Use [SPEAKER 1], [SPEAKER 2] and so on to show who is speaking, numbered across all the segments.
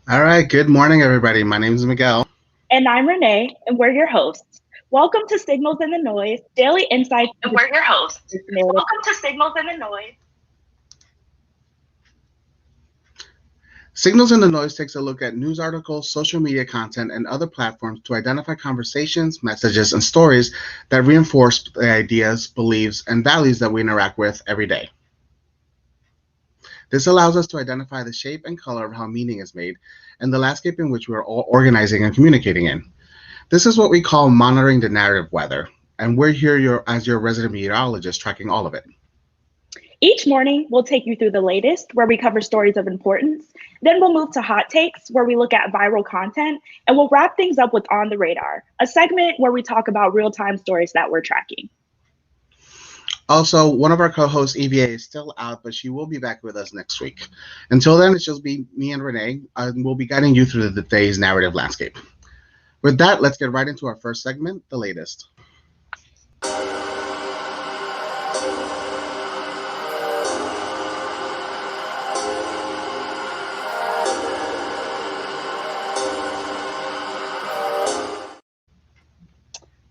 [SPEAKER 1] All right, good morning, everybody. My name is Miguel.
[SPEAKER 2] And I'm Renee, and we're your hosts. Welcome to Signals in the Noise, daily insights.
[SPEAKER 1] And we're your hosts.
[SPEAKER 2] Welcome
[SPEAKER 1] to Signals in the Noise. Signals in the Noise takes a look at news articles, social media content, and other platforms to identify conversations, messages, and stories that reinforce the ideas, beliefs, and values that we interact with every day. This allows us to identify the shape and color of how meaning is made and the landscape in which we are all organizing and communicating in. This is what we call monitoring the narrative weather, and we're here as your resident meteorologist tracking all of it.
[SPEAKER 2] Each morning, we'll take you through the latest, where we cover stories of importance. Then we'll move to Hot Takes, where we look at viral content, and we'll wrap things up with On the Radar, a segment where we talk about real-time stories that we're tracking.
[SPEAKER 1] Also, one of our co-hosts, EVA, is still out, but she will be back with us next week. Until then, it's just be me and Renee, and we'll be guiding you through the day's narrative landscape. With that, let's get right into our first segment, The Latest.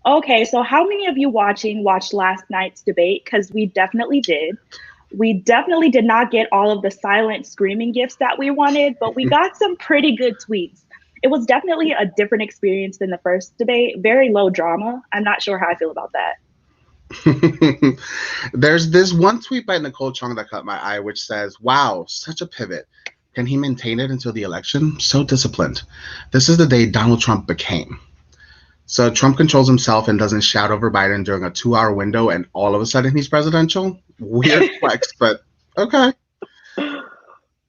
[SPEAKER 2] Okay, so how many of you watched last night's debate? Because we definitely did. We definitely did not get all of the silent screaming gifts that we wanted, but we got some pretty good tweets. It was definitely a different experience than the first debate. Very low drama. I'm not sure how I feel about that.
[SPEAKER 1] There's this one tweet by Nicole Chung that caught my eye, which says, "Wow, such a pivot. Can he maintain it until the election? So disciplined. This is the day Donald Trump became." So Trump controls himself and doesn't shout over Biden during a 2-hour window, and all of a sudden he's presidential? Weird flex, but okay.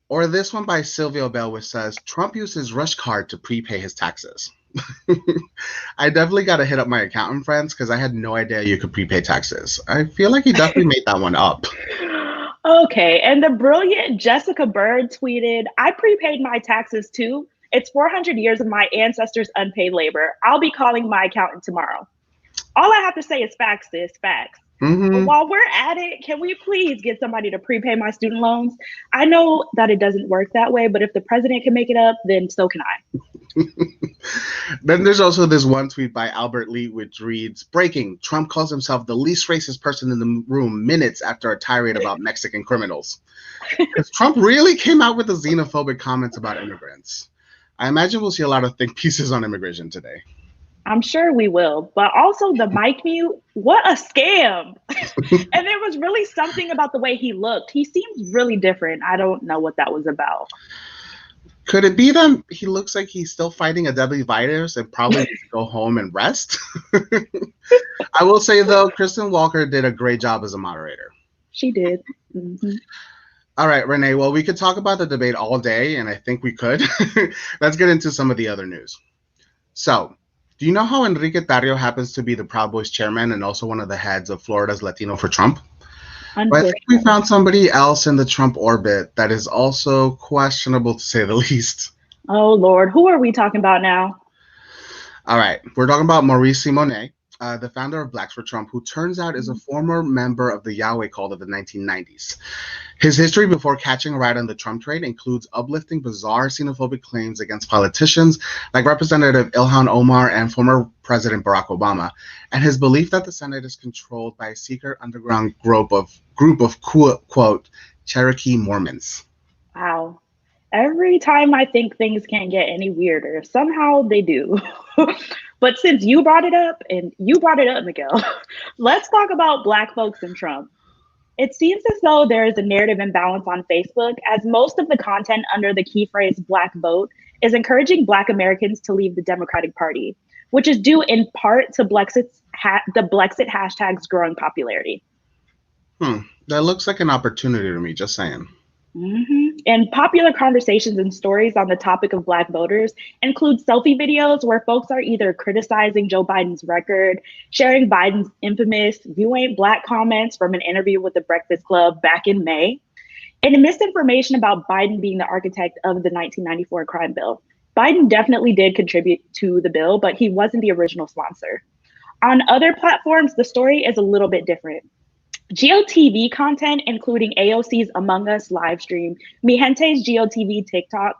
[SPEAKER 1] Or this one by Sylvia Bell, which says, "Trump used his rush card to prepay his taxes." I definitely got to hit up my accountant friends because I had no idea you could prepay taxes. I feel like he definitely made that one up.
[SPEAKER 2] Okay, and the brilliant Jessica Bird tweeted, "I prepaid my taxes too. It's 400 years of my ancestors' unpaid labor. I'll be calling my accountant tomorrow." All I have to say is facts, sis, facts.
[SPEAKER 1] Mm-hmm.
[SPEAKER 2] But while we're at it, can we please get somebody to prepay my student loans? I know that it doesn't work that way, but if the president can make it up, then so can I.
[SPEAKER 1] Then there's also this one tweet by Albert Lee, which reads, "Breaking, Trump calls himself the least racist person in the room minutes after a tirade about Mexican criminals." Because Trump really came out with the xenophobic comments about immigrants. I imagine we'll see a lot of think pieces on immigration today.
[SPEAKER 2] I'm sure we will, but also the mic mute, what a scam. And there was really something about the way he looked. He seems really different. I don't know what that was about.
[SPEAKER 1] Could it be that he looks like he's still fighting a deadly virus and probably needs to go home and rest? I will say, though, Kristen Walker did a great job as a moderator.
[SPEAKER 2] She did. Mm-hmm.
[SPEAKER 1] All right, Renee, well, we could talk about the debate all day, and I think we could. Let's get into some of the other news. So, do you know how Enrique Tarrio happens to be the Proud Boys chairman and also one of the heads of Florida's Latino for Trump? But I think we found somebody else in the Trump orbit that is also questionable, to say the least.
[SPEAKER 2] Oh, Lord. Who are we talking about now?
[SPEAKER 1] All right. We're talking about Maurice Simonet, the founder of Blacks for Trump, who turns out is a former member of the Yahweh cult of the 1990s. His history before catching a ride on the Trump train includes uplifting bizarre xenophobic claims against politicians like Representative Ilhan Omar and former President Barack Obama, and his belief that the Senate is controlled by a secret underground group of quote Cherokee Mormons.
[SPEAKER 2] Wow. Every time I think things can't get any weirder, somehow they do. But since you brought it up, and you brought it up, Miguel, let's talk about Black folks and Trump. It seems as though there is a narrative imbalance on Facebook, as most of the content under the key phrase Black vote is encouraging Black Americans to leave the Democratic Party, which is due in part to the Blexit hashtag's growing popularity.
[SPEAKER 1] That looks like an opportunity to me, just saying.
[SPEAKER 2] And popular conversations and stories on the topic of Black voters include selfie videos where folks are either criticizing Joe Biden's record, sharing Biden's infamous "You ain't black" comments from an interview with the Breakfast Club back in May, and misinformation about Biden being the architect of the 1994 crime bill. Biden definitely did contribute to the bill, but he wasn't the original sponsor. On other platforms, the story is a little bit different. GOTV content, including AOC's Among Us live stream, Mi Gente's GOTV TikToks,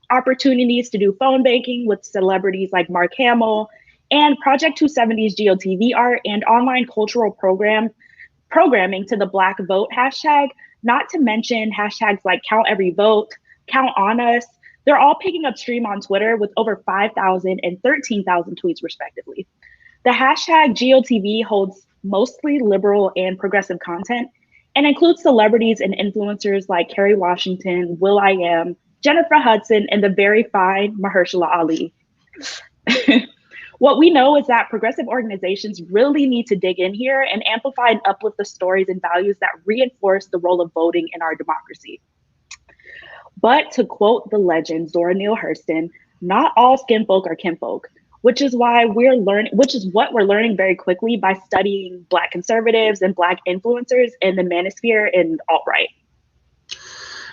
[SPEAKER 2] opportunities to do phone banking with celebrities like Mark Hamill, and Project 270's GOTV art and online cultural programming to the Black Vote hashtag, not to mention hashtags like Count Every Vote, Count On Us. They're all picking up stream on Twitter with over 5,000 and 13,000 tweets respectively. The hashtag GOTV holds mostly liberal and progressive content and includes celebrities and influencers like Kerry Washington, will.i.am, Jennifer Hudson, and the very fine Mahershala Ali. What we know is that progressive organizations really need to dig in here and amplify and uplift the stories and values that reinforce the role of voting in our democracy. But to quote the legend Zora Neale Hurston, not all skin folk are kinfolk, which is what we're learning very quickly by studying Black conservatives and Black influencers in the manosphere and alt-right.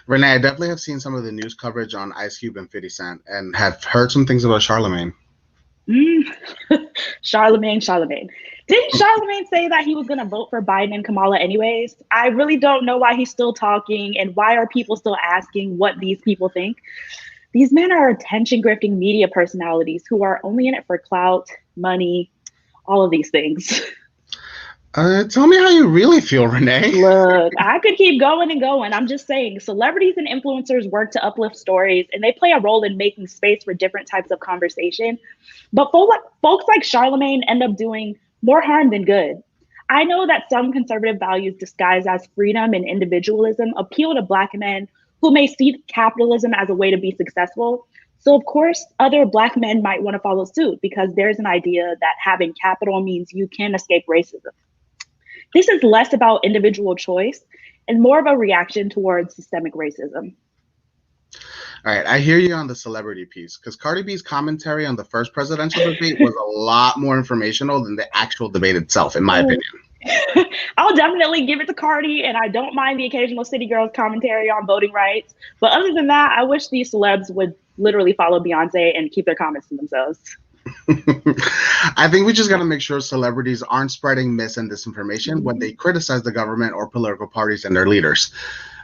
[SPEAKER 1] Renee, I definitely have seen some of the news coverage on Ice Cube and 50 Cent and have heard some things about Charlemagne.
[SPEAKER 2] Charlemagne. Didn't Charlemagne say that he was going to vote for Biden and Kamala anyways? I really don't know why he's still talking, and why are people still asking what these people think? These men are attention-grifting media personalities who are only in it for clout, money, all of these things.
[SPEAKER 1] Tell me how you really feel, Renee.
[SPEAKER 2] Look, I could keep going and going. I'm just saying, celebrities and influencers work to uplift stories, and they play a role in making space for different types of conversation. But folks like Charlemagne end up doing more harm than good. I know that some conservative values disguised as freedom and individualism appeal to Black men who may see capitalism as a way to be successful. So of course, other Black men might want to follow suit because there's an idea that having capital means you can escape racism. This is less about individual choice and more of a reaction towards systemic racism.
[SPEAKER 1] All right, I hear you on the celebrity piece, because Cardi B's commentary on the first presidential debate was a lot more informational than the actual debate itself, in my opinion.
[SPEAKER 2] I'll definitely give it to Cardi, and I don't mind the occasional City Girls commentary on voting rights. But other than that, I wish these celebs would literally follow Beyonce and keep their comments to themselves.
[SPEAKER 1] I think we just got to make sure celebrities aren't spreading mis and disinformation when they criticize the government or political parties and their leaders.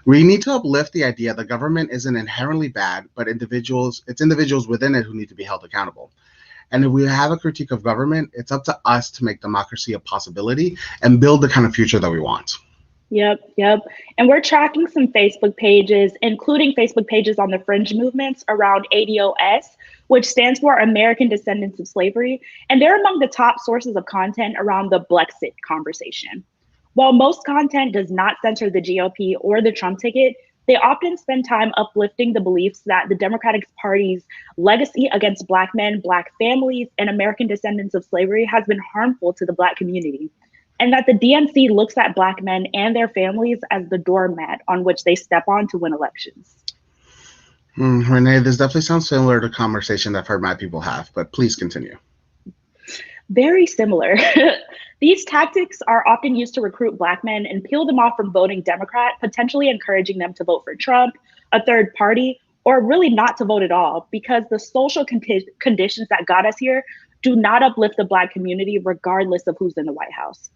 [SPEAKER 1] We need to uplift the idea the government isn't inherently bad, but it's individuals within it who need to be held accountable. And if we have a critique of government, it's up to us to make democracy a possibility and build the kind of future that we want.
[SPEAKER 2] Yep. And we're tracking some Facebook pages, including Facebook pages on the fringe movements around ADOS, which stands for American Descendants of Slavery. And they're among the top sources of content around the Blexit conversation. While most content does not censor the GOP or the Trump ticket, they often spend time uplifting the beliefs that the Democratic Party's legacy against Black men, Black families, and American descendants of slavery has been harmful to the Black community, and that the DNC looks at Black men and their families as the doormat on which they step on to win elections.
[SPEAKER 1] Renee, this definitely sounds similar to a conversation that I've heard my people have, but please continue.
[SPEAKER 2] Very similar. These tactics are often used to recruit Black men and peel them off from voting Democrat, potentially encouraging them to vote for Trump, a third party, or really not to vote at all, because the social conditions that got us here do not uplift the Black community regardless of who's in the White House.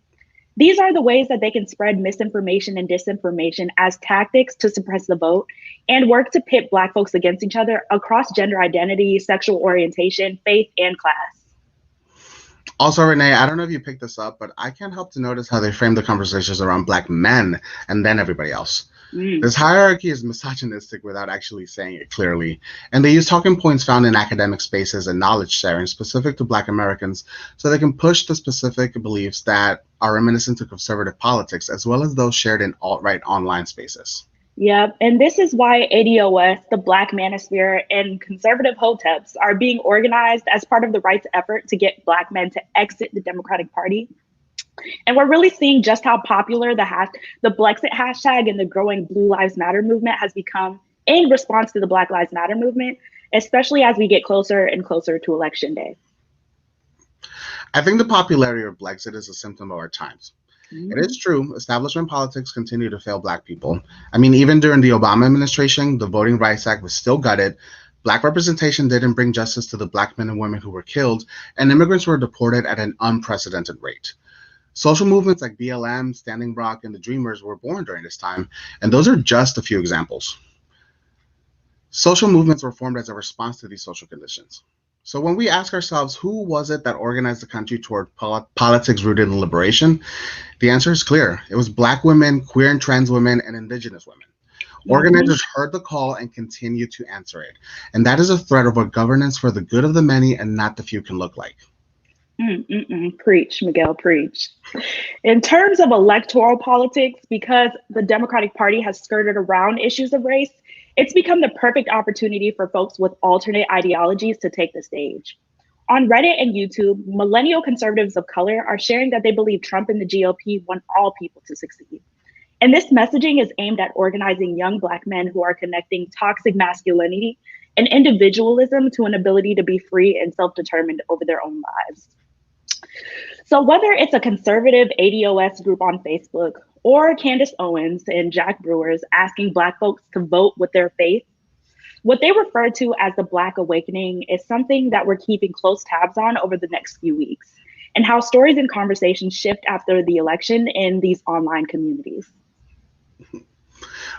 [SPEAKER 2] These are the ways that they can spread misinformation and disinformation as tactics to suppress the vote and work to pit Black folks against each other across gender identity, sexual orientation, faith, and class.
[SPEAKER 1] Also, Renee, I don't know if you picked this up, but I can't help to notice how they frame the conversations around Black men and then everybody else. This hierarchy is misogynistic without actually saying it clearly, and they use talking points found in academic spaces and knowledge sharing specific to Black Americans so they can push the specific beliefs that are reminiscent to conservative politics, as well as those shared in alt-right online spaces.
[SPEAKER 2] Yep, and this is why ADOS, the Black Manosphere, and conservative hoteps are being organized as part of the right's effort to get Black men to exit the Democratic Party. And we're really seeing just how popular the Blexit hashtag and the growing Blue Lives Matter movement has become in response to the Black Lives Matter movement, especially as we get closer and closer to Election Day.
[SPEAKER 1] I think the popularity of Blexit is a symptom of our times. It is true, establishment politics continue to fail Black people. I mean, even during the Obama administration, the Voting Rights Act was still gutted. Black representation didn't bring justice to the Black men and women who were killed, and immigrants were deported at an unprecedented rate. Social movements like BLM, Standing Rock, and the Dreamers were born during this time, and those are just a few examples. Social movements were formed as a response to these social conditions. So when we ask ourselves, who was it that organized the country toward politics rooted in liberation? The answer is clear. It was Black women, queer and trans women, and Indigenous women. Organizers heard the call and continue to answer it. And that is a threat of what governance for the good of the many and not the few can look like.
[SPEAKER 2] Preach, Miguel, preach. In terms of electoral politics, because the Democratic Party has skirted around issues of race, it's become the perfect opportunity for folks with alternate ideologies to take the stage. On Reddit and YouTube, millennial conservatives of color are sharing that they believe Trump and the GOP want all people to succeed. And this messaging is aimed at organizing young Black men who are connecting toxic masculinity and individualism to an ability to be free and self-determined over their own lives. So whether it's a conservative ADOS group on Facebook or Candace Owens and Jack Brewers asking Black folks to vote with their faith, what they refer to as the Black Awakening is something that we're keeping close tabs on over the next few weeks, and how stories and conversations shift after the election in these online communities.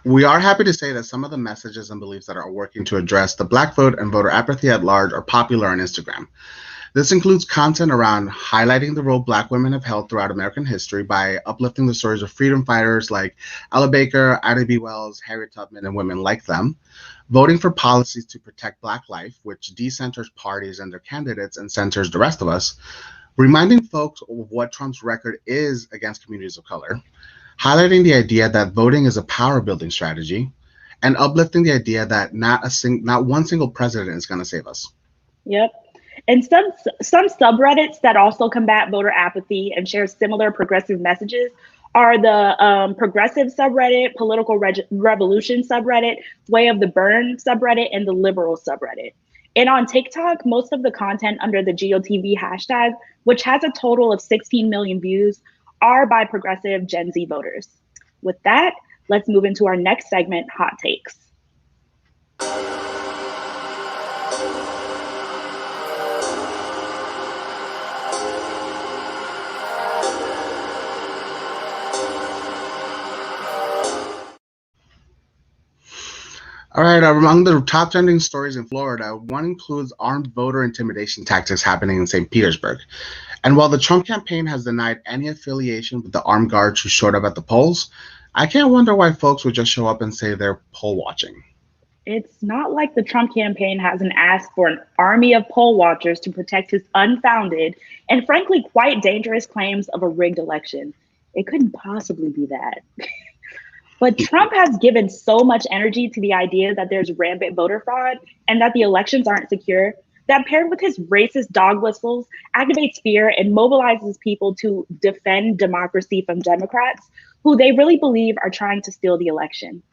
[SPEAKER 1] We are happy to say that some of the messages and beliefs that are working to address the Black vote and voter apathy at large are popular on Instagram. This includes content around highlighting the role Black women have held throughout American history by uplifting the stories of freedom fighters like Ella Baker, Ida B. Wells, Harriet Tubman, and women like them, voting for policies to protect Black life, which decenters parties and their candidates and centers the rest of us, reminding folks of what Trump's record is against communities of color, highlighting the idea that voting is a power-building strategy, and uplifting the idea that not one single president is going to save us.
[SPEAKER 2] Yep. And some subreddits that also combat voter apathy and share similar progressive messages are the progressive subreddit, political revolution subreddit, way of the burn subreddit, and the liberal subreddit. And on TikTok, most of the content under the GOTV hashtag, which has a total of 16 million views, are by progressive Gen Z voters. With that, let's move into our next segment, Hot Takes.
[SPEAKER 1] All right, among the top trending stories in Florida, one includes armed voter intimidation tactics happening in St. Petersburg. And while the Trump campaign has denied any affiliation with the armed guards who showed up at the polls, I can't wonder why folks would just show up and say they're poll watching.
[SPEAKER 2] It's not like the Trump campaign hasn't asked for an army of poll watchers to protect his unfounded and frankly quite dangerous claims of a rigged election. It couldn't possibly be that. But Trump has given so much energy to the idea that there's rampant voter fraud and that the elections aren't secure, that paired with his racist dog whistles activates fear and mobilizes people to defend democracy from Democrats who they really believe are trying to steal the election.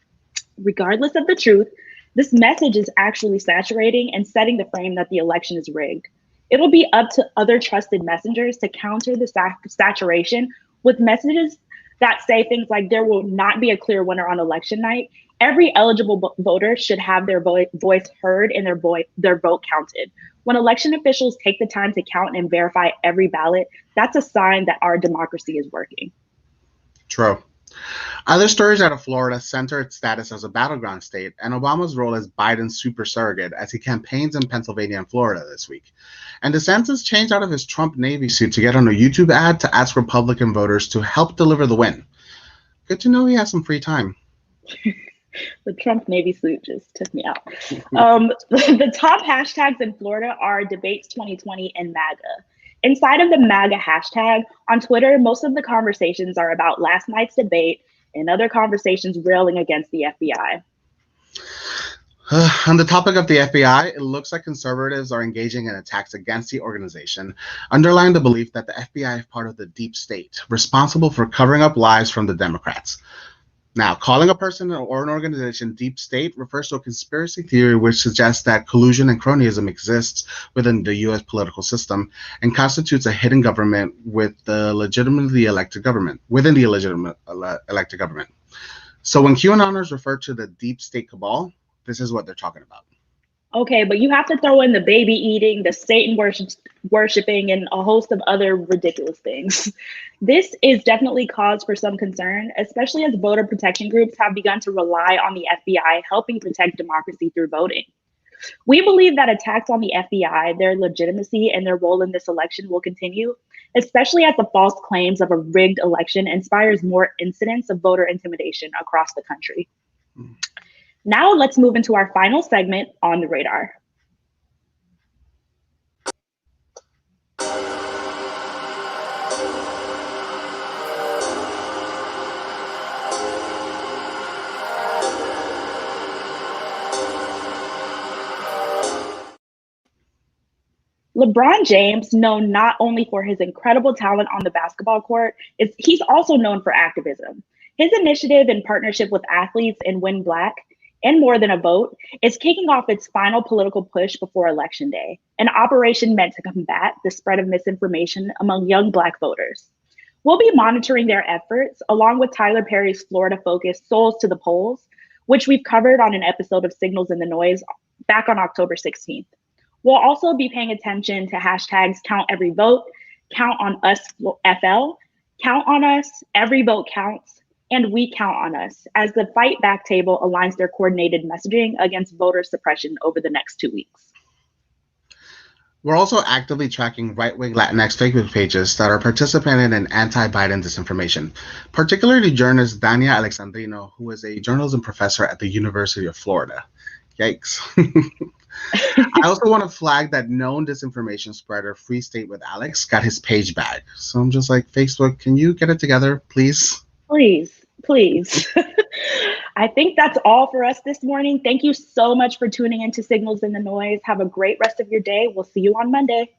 [SPEAKER 2] Regardless of the truth, this message is actually saturating and setting the frame that the election is rigged. It'll be up to other trusted messengers to counter the saturation with messages that say things like there will not be a clear winner on election night Every eligible voter should have their voice heard and their vote counted. When election officials take the time to count and verify every ballot, that's a sign that our democracy is working.
[SPEAKER 1] True. Other stories out of Florida center its status as a battleground state and Obama's role as Biden's super surrogate as he campaigns in Pennsylvania and Florida this week. And DeSantis changed out of his Trump Navy suit to get on a YouTube ad to ask Republican voters to help deliver the win. Good to know he has some free time.
[SPEAKER 2] The Trump Navy suit just took me out. The top hashtags in Florida are Debates 2020 and MAGA. Inside of the MAGA hashtag on Twitter, most of the conversations are about last night's debate and other conversations railing against the FBI.
[SPEAKER 1] On the topic of the FBI, it looks like conservatives are engaging in attacks against the organization, underlying the belief that the FBI is part of the deep state, responsible for covering up lies from the Democrats. Now, calling a person or an organization deep state refers to a conspiracy theory which suggests that collusion and cronyism exists within the U.S. political system and constitutes a hidden government with the legitimately elected government, within the illegitimate elected government. So when QAnoners refer to the deep state cabal, this is what they're talking about.
[SPEAKER 2] Okay, but you have to throw in the baby eating, the Satan worshiping, and a host of other ridiculous things. This is definitely cause for some concern, especially as voter protection groups have begun to rely on the FBI helping protect democracy through voting. We believe that attacks on the FBI, their legitimacy, and their role in this election will continue, especially as the false claims of a rigged election inspires more incidents of voter intimidation across the country. Now let's move into our final segment, On the Radar. LeBron James, known not only for his incredible talent on the basketball court, he's also known for activism. His initiative in partnership with athletes in Win Black and More Than a Vote is kicking off its final political push before Election Day, an operation meant to combat the spread of misinformation among young Black voters. We'll be monitoring their efforts along with Tyler Perry's Florida-focused Souls to the Polls, which we've covered on an episode of Signals in the Noise back on October 16th. We'll also be paying attention to hashtags Count Every Vote, Count on Us FL, Count on Us, Every Vote Counts, and We Count on Us as the Fight Back table aligns their coordinated messaging against voter suppression over the next 2 weeks.
[SPEAKER 1] We're also actively tracking right-wing Latinx Facebook pages that are participating in anti-Biden disinformation, particularly journalist Dania Alexandrino, who is a journalism professor at the University of Florida. Yikes. I also want to flag that known disinformation spreader Free State with Alex got his page back. So I'm just like, Facebook, can you get it together, please?
[SPEAKER 2] Please. I think that's all for us this morning. Thank you so much for tuning into Signals in the Noise. Have a great rest of your day. We'll see you on Monday.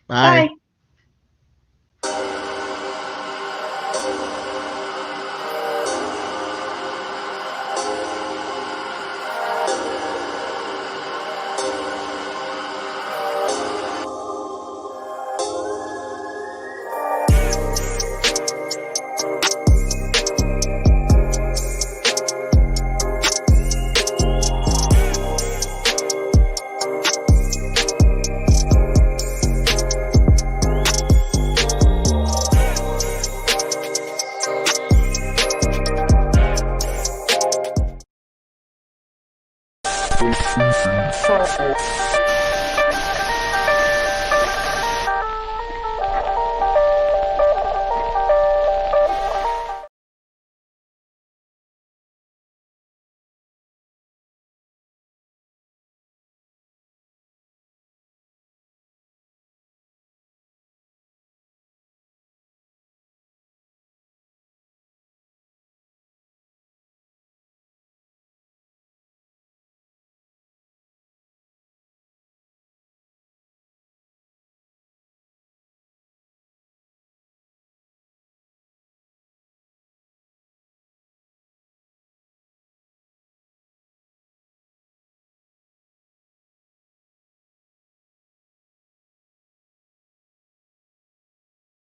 [SPEAKER 1] Bye.
[SPEAKER 2] Bye.